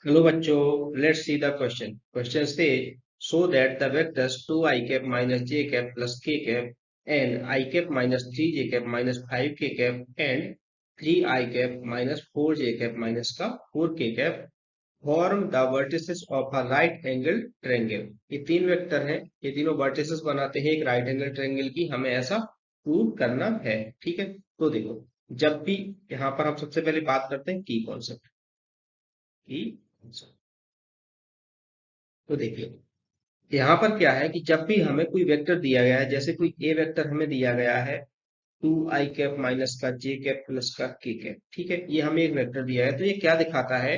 Hello बच्चों, let's see the question. Question says, so that the vectors 2i cap minus j cap plus k cap and I cap minus 3j cap minus 5k cap and 3i cap minus 4j cap minus का 4k cap form the vertices of a right angle triangle. ये तीन vector हैं, ये तीनों vertices बनाते हैं एक right angle triangle की। हमें ऐसा प्रूव करना है। ठीक है, तो देखो, जब भी यहाँ पर हम सबसे पहले बात करते हैं की कॉन्सेप्ट की। तो देखिए, यहाँ पर क्या है कि जब भी हमें कोई वेक्टर दिया गया है, जैसे कोई ए वेक्टर हमें दिया गया है 2i कैप माइनस का जे कैप प्लस का के कैप। ठीक है, ये हमें एक वेक्टर दिया है, तो ये क्या दिखाता है,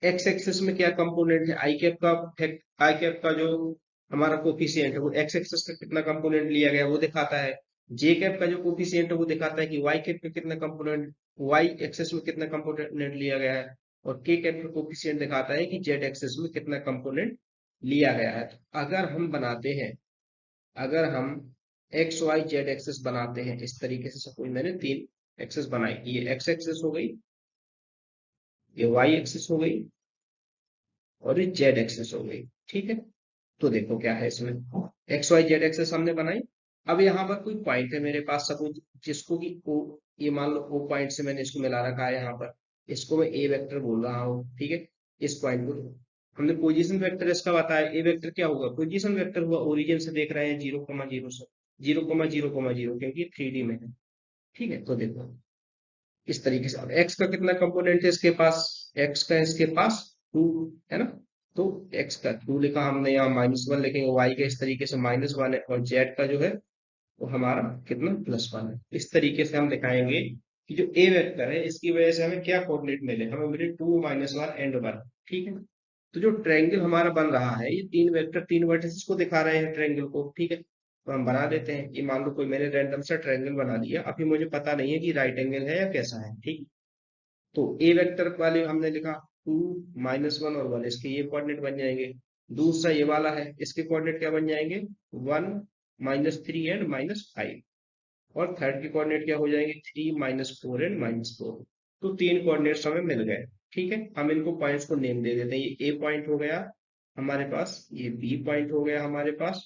एक्स एक्सिस में क्या कंपोनेंट है, आई कैप का जो हमारा कोफिशिएंट है वो एक्स एक्सिस का कितना कंपोनेंट लिया गया है वो दिखाता है। जे कैप का जो कोफिशिएंट है वो दिखाता है कि वाई कैप का कितना कंपोनेंट, वाई एक्सिस में कितना कंपोनेंट लिया गया है। और के कैप का कोफिशिएंट दिखाता है कि जेड एक्सिस में कितना कंपोनेंट लिया गया है। तो अगर हम बनाते हैं, अगर हम एक्स वाई जेड एक्सेस बनाते हैं इस तरीके से, सपोज मैंने तीन एक्सेस बनाई, ये एक्स एक्सेस हो गई, ये वाई एक्सेस हो गई और ये जेड एक्सेस हो गई। ठीक है, तो देखो क्या है इसमें, एक्स वाई जेड एक्सेस हमने बनाई। अब यहाँ पर कोई पॉइंट है मेरे पास, सपोज जिसको कि ओ, ये मान लो ओ पॉइंट से मैंने इसको मिला रखा है यहाँ पर, इसको मैं ए वेक्टर बोल रहा हूँ। ठीक है, इस पॉइंट को हमने पोजीशन वेक्टर इसका बताया। ए वेक्टर क्या होगा, पोजीशन वेक्टर हुआ, ओरिजिन से देख रहे हैं 0,0 से 0,0,0 क्योंकि 3D में है। ठीक है, तो देखो इस तरीके से। अब एक्स का कितना कंपोनेंट है इसके पास, एक्स का इसके पास 2 है ना, तो एक्स का 2 लिखा हमने, यहाँ -1 लिखेंगे, वाई का इस तरीके से -1 है, और जेड का जो है वो हमारा कितना +1 है। इस तरीके से हम दिखाएंगे कि जो ए वेक्टर है इसकी वजह से हमें क्या कोऑर्डिनेट मिले, हमें मिले 2 -1 एंड 1। ठीक है, तो जो ट्रायंगल हमारा बन रहा है, ये तीन वेक्टर तीन वर्टिसेस को दिखा रहे हैं ट्रायंगल को। ठीक है, तो हम बना देते हैं। ये मान लो कोई मैंने रैंडम सा ट्रायंगल बना दिया, अभी मुझे पता नहीं है कि राइट एंगल है या कैसा है। ठीक, तो ए वेक्टर वाले हमने लिखा 2 -1 और 1, इसके ये कोऑर्डिनेट बन जाएंगे। दूसरा ये वाला है, इसके कोऑर्डिनेट क्या बन जाएंगे, 1 -3 एंड -5। और थर्ड के कोऑर्डिनेट क्या हो जाएंगे, 3 -4 एंड -4। तो तीन कोऑर्डिनेट्स हमें मिल गए। ठीक है, हम इनको पॉइंट्स को नेम दे देते हैं। ये ए पॉइंट हो गया हमारे पास, ये बी पॉइंट हो गया हमारे पास,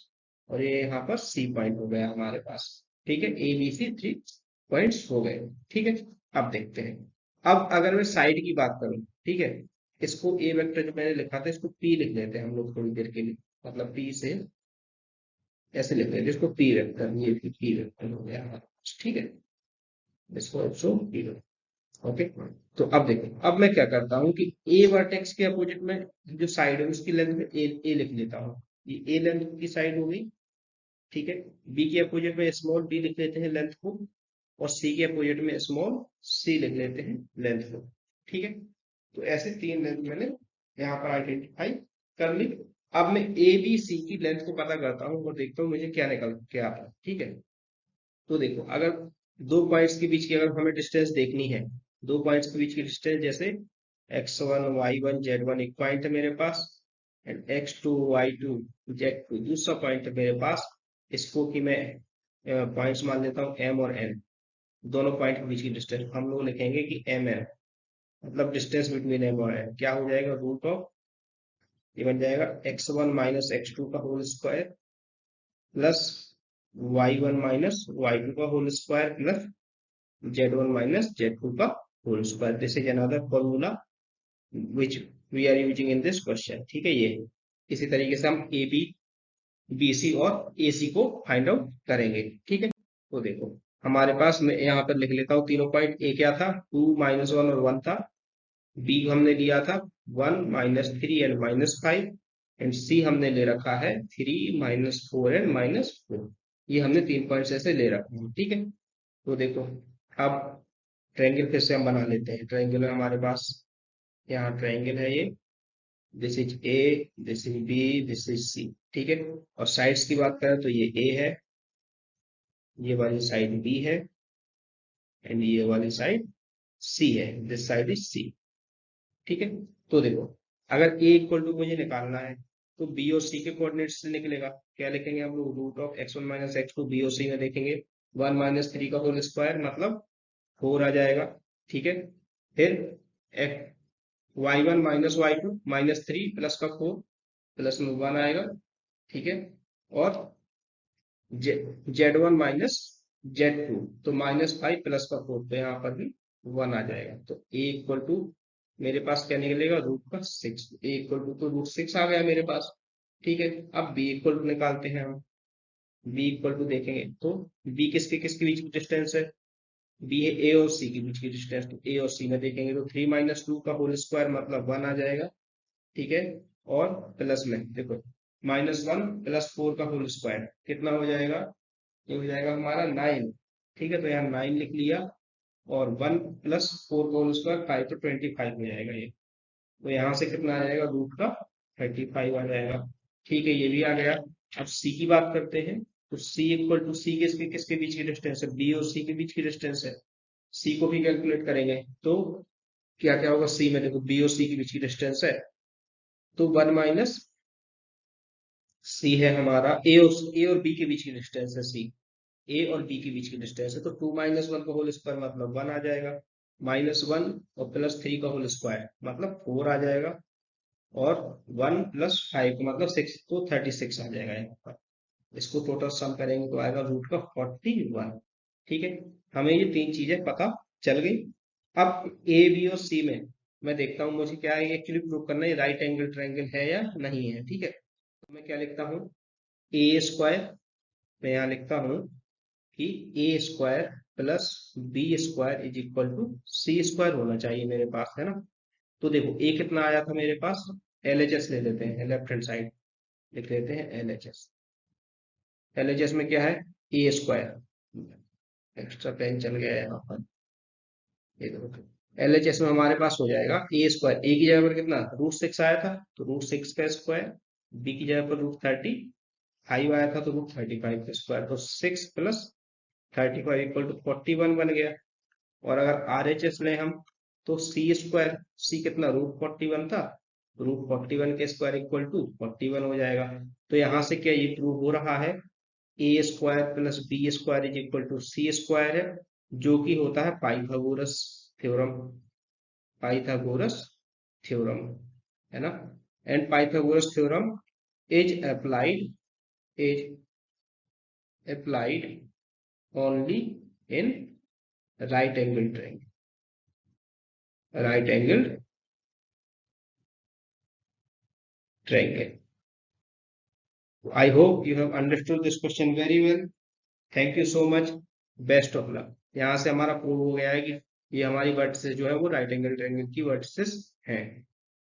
और ये यहाँ पर सी पॉइंट हो गया हमारे पास। ठीक है, ए बी सी 3 पॉइंट्स हो गए। ठीक है, अब देखते हैं। अब अगर मैं साइड की बात करूं, ठीक है, इसको ए वेक्टर जो मैंने लिखा था इसको पी लिख लेते हैं हम लोग थोड़ी देर के लिए, मतलब पी से ऐसे लिख लेते हैं इसको पी वेक्टर, ये पी वेक्टर हो गया हमारा। ठीक है, इसको ऑल्सो पी वेक्टर। ओके, तो अब देखो, अब मैं क्या करता हूँ कि ए वर्टेक्स के अपोजिट में जो साइड है उसकी लेंथ में ए लिख लेता हूँ, ये ए लेंथ की साइड हो गई। ठीक है, बी के अपोजिट में स्मॉल बी लिख लेते हैं लेंथ को, और सी के अपोजिट में स्मॉल सी लिख लेते हैं लेंथ को। ठीक है, तो ऐसे तीन लेंथ मैंने यहाँ पर आइडेंटिफाई कर ली। अब मैं ए बी सी की लेंथ को पता करता हूँ और देखता हूँ मुझे क्या निकल के आता है। ठीक है, तो देखो, अगर दो पॉइंट्स के बीच की अगर हमें डिस्टेंस देखनी है, दो पॉइंट्स के बीच की डिस्टेंस, जैसे x1 y1 z1 एक पॉइंट है मेरे पास, एंड x2 y2 z2 दूसरा पॉइंट है मेरे पास। इसको कि मैं पॉइंट्स मान लेता हूँ m और n, दोनों पॉइंट के बीच की डिस्टेंस हम लोग लिखेंगे कि एम एम, मतलब डिस्टेंस बिटवीन एम और एन क्या हो जाएगा, रूट ऑफ, ये बन जाएगा x1 माइनस x2 का whole square plus y1 minus y2 का whole square plus z1 minus z2 का whole square. This is another formula which we are using in this question. ठीक है, ये इसी तरीके से हम ए बी बी सी और ए सी को फाइंड आउट करेंगे। ठीक है, तो देखो हमारे पास, मैं यहाँ पर लिख लेता हूँ तीनों पॉइंट। ए क्या था, 2 -1 और 1 था। बी हमने लिया था 1 -3 एंड -5, एंड सी हमने ले रखा है 3 -4 एंड -4। ये हमने तीन पॉइंट्स ऐसे ले रखे हैं। ठीक है, तो देखो, अब ट्रायंगल फिर से हम बना लेते हैं। ट्रायंगल है हमारे पास, यहाँ ट्रायंगल है ये, this is A, this is B, this is C. ठीक है, और साइड्स की बात करें तो ये ए है, ये वाली साइड बी है, एंड ये वाली साइड सी है, दिस साइड इज सी। ठीक है, तो देखो, अगर a इक्वल टू मुझे निकालना है तो b और c के कोऑर्डिनेट से निकलेगा। क्या लिखेंगे हम लोग, root of x1 minus x2, b और c में देखेंगे 1 -3 का होल स्क्वायर मतलब 4 आ जाएगा। ठीक है, फिर y1 माइनस y2 -3 प्लस का 4 प्लस में 1 आएगा, ठीक है। और z1 माइनस z2 तो -5 प्लस का 4, तो यहाँ पर भी 1 आ जाएगा। तो a इक्वल टू मेरे पास क्या निकलेगा, √6। a इक्वल टू तो √6 आ गया मेरे पास, ठीक है। अब b इक्वल टू निकालते हैं हम। b इक्वल टू देखेंगे तो b किसके किसके बीच की डिस्टेंस है, b है a और c के बीच की डिस्टेंस। तो a और c में देखेंगे तो 3 - 2 का होल स्क्वायर मतलब 1 आ जाएगा, ठीक है। और प्लस में देखो -1 + 4 का होल स्क्वायर कितना हो जाएगा, ये हो जाएगा हमारा 9, ठीक है। तो यहाँ 9 लिख लिया, और 1 + 4 का होल स्क्वायर 5, तो 25 हो जाएगा ये। तो यहाँ से कितना आ जाएगा, √35 आ जाएगा, ठीक है। ये भी आ गया। अब सी की बात करते हैं। तो सी इक्वल टू सी किसके किसके बीच की डिस्टेंस है, बी और सी के बीच की डिस्टेंस है। सी को भी कैलकुलेट करेंगे तो क्या क्या होगा, सी में देखो बी और सी के बीच की डिस्टेंस है, तो 1 माइनस सी है हमारा, ए और बी के बीच की डिस्टेंस है सी, ए और बी के बीच की डिस्टेंस है। तो 2 - 1 का होल स्क्वायर मतलब 1 आ जाएगा, -1 और +3 का होल स्क्वायर मतलब 4 आ जाएगा, और 1 + 5 मतलब 6, तो 36 आ जाएगा यहाँ पर। इसको टोटल सम करेंगे तो आएगा √41, ठीक है। हमें ये 3 चीजें पता चल गई। अब ए बी और सी में मैं देखता हूँ मुझे क्या है एक्चुअली प्रूव करना है, राइट एंगल ट्रायंगल है या नहीं है, ठीक है। तो मैं क्या लिखता हूँ, ए स्क्वायर, मैं यहाँ लिखता हूँ कि A square plus B square is equal to C square होना चाहिए मेरे पास, है ना। तो देखो ए कितना आया था मेरे पास, LHS ले लेते हैं, लेफ्ट हैंड साइड लिख लेते हैं LHS। LHS में क्या है, ए स्क्वायर, एक्स्ट्रा पेन चल गया है यहाँ पर, ये देखो। LHS में हमारे पास हो जाएगा ए स्क्वायर, ए की जगह पर कितना √6 आया था, तो √6 का स्क्वायर, बी की जगह पर √35 आया था, तो √35 का स्क्वायर, तो 6 + 35 इक्वल टू 41 बन गया। और अगर RHS लें हम, तो सी स्क्वायर, सी कितना √41 था, √41 के स्क्वायर इक्वल टू 41 हो जाएगा। तो यहाँ से क्या ये प्रूव हो रहा है, A square plus B square is equal to C square है, जो कि होता है पाइथागोरस थ्योरम, पाइथागोरस थ्योरम, है ना। And Pythagoras theorem is applied only in right angle triangle. I hope you have understood this question very well. Thank you so much. Best of luck. यहाँ से हमारा प्रूव हो गया है कि ये हमारी वर्टिसेस जो है वो राइट एंगल ट्रायंगल की वर्टिसेस हैं।